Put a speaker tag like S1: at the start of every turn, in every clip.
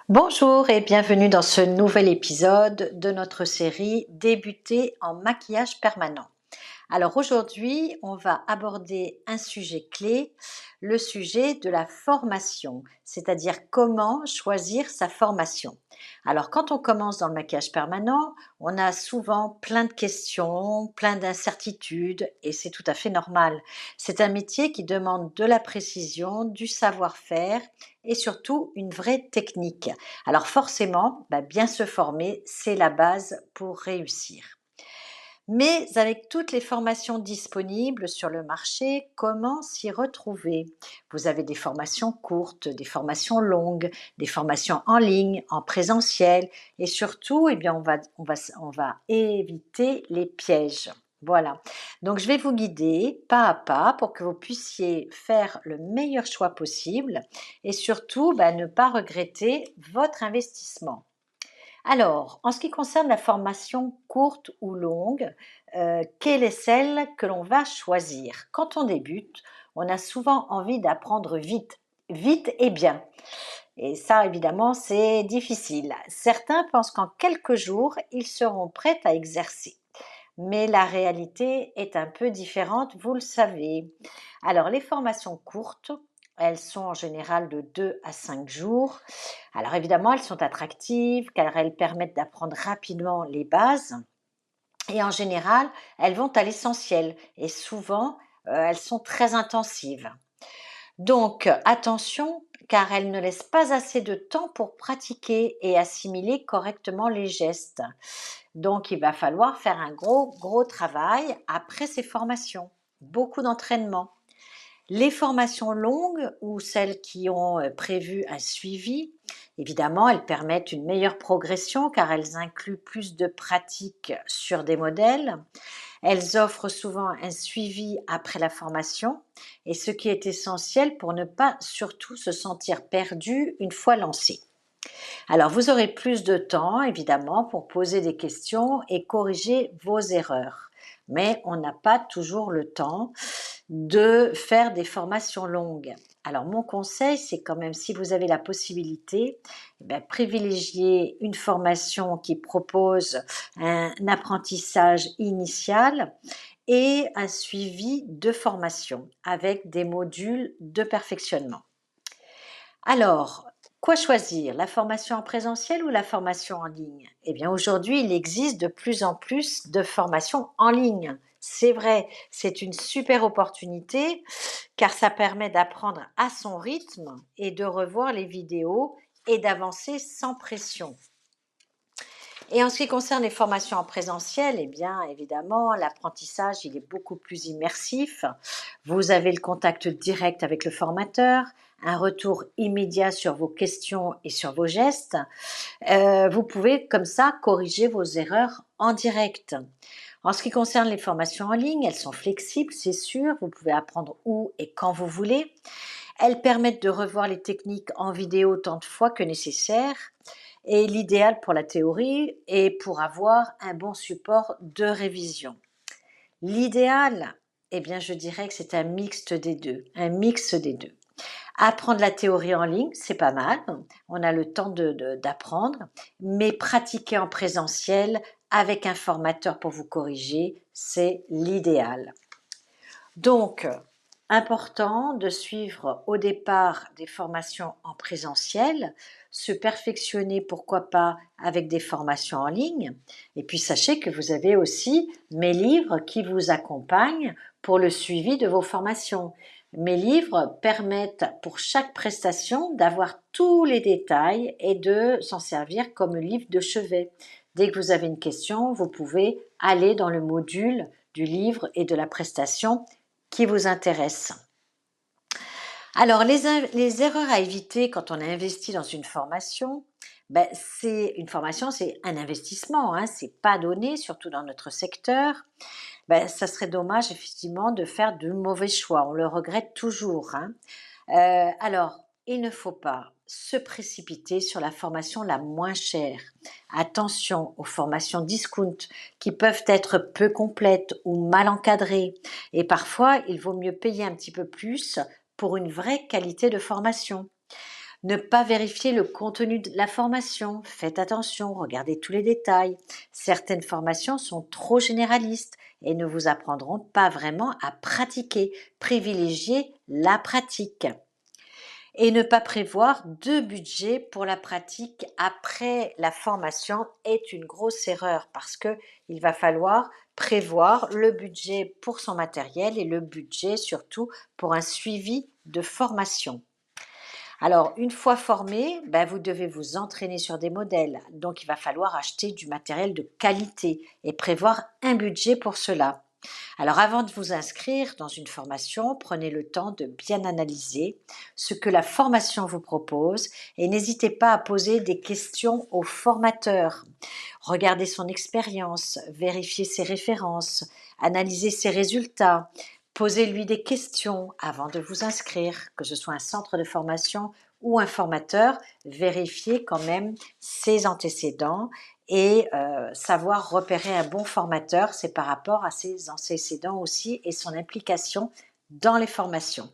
S1: Bonjour et bienvenue dans ce nouvel épisode de notre série Débuter en maquillage permanent. Alors aujourd'hui, on va aborder un sujet clé, le sujet de la formation, c'est-à-dire comment choisir sa formation. Alors quand on commence dans le maquillage permanent, on a souvent plein de questions, plein d'incertitudes et c'est tout à fait normal. C'est un métier qui demande de la précision, du savoir-faire et surtout une vraie technique. Alors forcément, bien se former, c'est la base pour réussir. Mais avec toutes les formations disponibles sur le marché, comment s'y retrouver? Vous avez des formations courtes, des formations longues, des formations en ligne, en présentiel et surtout, on va éviter les pièges. Voilà. Donc, je vais vous guider pas à pas pour que vous puissiez faire le meilleur choix possible et surtout, ne pas regretter votre investissement. Alors, en ce qui concerne la formation courte ou longue, quelle est celle que l'on va choisir? Quand on débute, on a souvent envie d'apprendre vite, vite et bien. Et ça, évidemment, c'est difficile. Certains pensent qu'en quelques jours, ils seront prêts à exercer. Mais la réalité est un peu différente, vous le savez. Alors, les formations courtes, elles sont en général de 2 à 5 jours. Alors évidemment, elles sont attractives car elles permettent d'apprendre rapidement les bases et en général, elles vont à l'essentiel et souvent, elles sont très intensives. Donc attention, car elles ne laissent pas assez de temps pour pratiquer et assimiler correctement les gestes. Donc il va falloir faire un gros, gros travail après ces formations. Beaucoup d'entraînement. Les formations longues ou celles qui ont prévu un suivi, évidemment, elles permettent une meilleure progression car elles incluent plus de pratiques sur des modèles. Elles offrent souvent un suivi après la formation et ce qui est essentiel pour ne pas surtout se sentir perdu une fois lancé. Alors, vous aurez plus de temps, évidemment, pour poser des questions et corriger vos erreurs. Mais on n'a pas toujours le temps de faire des formations longues. Alors, mon conseil, c'est quand même, si vous avez la possibilité, privilégier une formation qui propose un apprentissage initial et un suivi de formation avec des modules de perfectionnement. Alors, quoi choisir? La formation en présentiel ou la formation en ligne? Eh bien, aujourd'hui, il existe de plus en plus de formations en ligne. C'est vrai, c'est une super opportunité car ça permet d'apprendre à son rythme et de revoir les vidéos et d'avancer sans pression. Et en ce qui concerne les formations en présentiel, eh bien, évidemment, l'apprentissage, il est beaucoup plus immersif. Vous avez le contact direct avec le formateur, un retour immédiat sur vos questions et sur vos gestes. Vous pouvez comme ça corriger vos erreurs en direct. En ce qui concerne les formations en ligne, elles sont flexibles, c'est sûr. Vous pouvez apprendre où et quand vous voulez. Elles permettent de revoir les techniques en vidéo autant de fois que nécessaire et l'idéal pour la théorie est pour avoir un bon support de révision. L'idéal, eh bien, je dirais que c'est un mixte des deux, un mix des deux. Apprendre la théorie en ligne, c'est pas mal, on a le temps d'apprendre, mais pratiquer en présentiel avec un formateur pour vous corriger, c'est l'idéal. Donc, important de suivre au départ des formations en présentiel, se perfectionner pourquoi pas avec des formations en ligne. Et puis sachez que vous avez aussi mes livres qui vous accompagnent pour le suivi de vos formations. Mes livres permettent pour chaque prestation d'avoir tous les détails et de s'en servir comme livre de chevet. Dès que vous avez une question, vous pouvez aller dans le module du livre et de la prestation qui vous intéresse. Alors, les erreurs à éviter quand on a investi dans une formation, c'est un investissement, hein, c'est pas donné, surtout dans notre secteur. Ça serait dommage effectivement de faire de mauvais choix. On le regrette toujours, hein. Alors, il ne faut pas se précipiter sur la formation la moins chère. Attention aux formations discount qui peuvent être peu complètes ou mal encadrées. Et parfois, il vaut mieux payer un petit peu plus pour une vraie qualité de formation. Ne pas vérifier le contenu de la formation. Faites attention, regardez tous les détails. Certaines formations sont trop généralistes et ne vous apprendront pas vraiment à pratiquer. Privilégiez la pratique. Et ne pas prévoir de budget pour la pratique après la formation est une grosse erreur parce que il va falloir prévoir le budget pour son matériel et le budget surtout pour un suivi de formation. Alors, une fois formé, vous devez vous entraîner sur des modèles. Donc, il va falloir acheter du matériel de qualité et prévoir un budget pour cela. Alors, avant de vous inscrire dans une formation, prenez le temps de bien analyser ce que la formation vous propose et n'hésitez pas à poser des questions au formateur. Regardez son expérience, vérifiez ses références, analysez ses résultats. Posez-lui des questions avant de vous inscrire, que ce soit un centre de formation ou un formateur. Vérifiez quand même ses antécédents et savoir repérer un bon formateur, c'est par rapport à ses antécédents aussi et son implication dans les formations.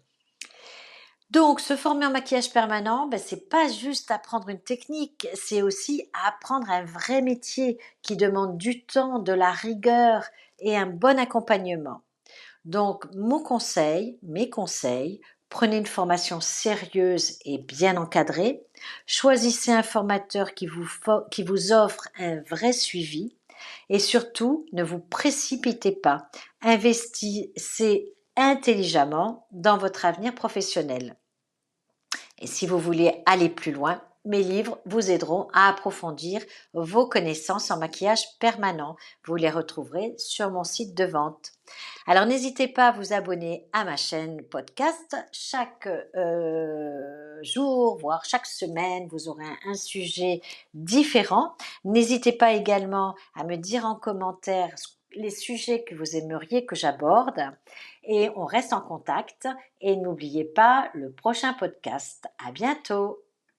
S1: Donc, se former en maquillage permanent, c'est pas juste apprendre une technique, c'est aussi apprendre un vrai métier qui demande du temps, de la rigueur et un bon accompagnement. Donc, mes conseils, prenez une formation sérieuse et bien encadrée. Choisissez un formateur qui vous offre un vrai suivi. Et surtout, ne vous précipitez pas. Investissez intelligemment dans votre avenir professionnel. Et si vous voulez aller plus loin, mes livres vous aideront à approfondir vos connaissances en maquillage permanent. Vous les retrouverez sur mon site de vente. Alors n'hésitez pas à vous abonner à ma chaîne podcast. Chaque jour, voire chaque semaine, vous aurez un sujet différent. N'hésitez pas également à me dire en commentaire les sujets que vous aimeriez que j'aborde. Et on reste en contact. Et n'oubliez pas le prochain podcast. À bientôt!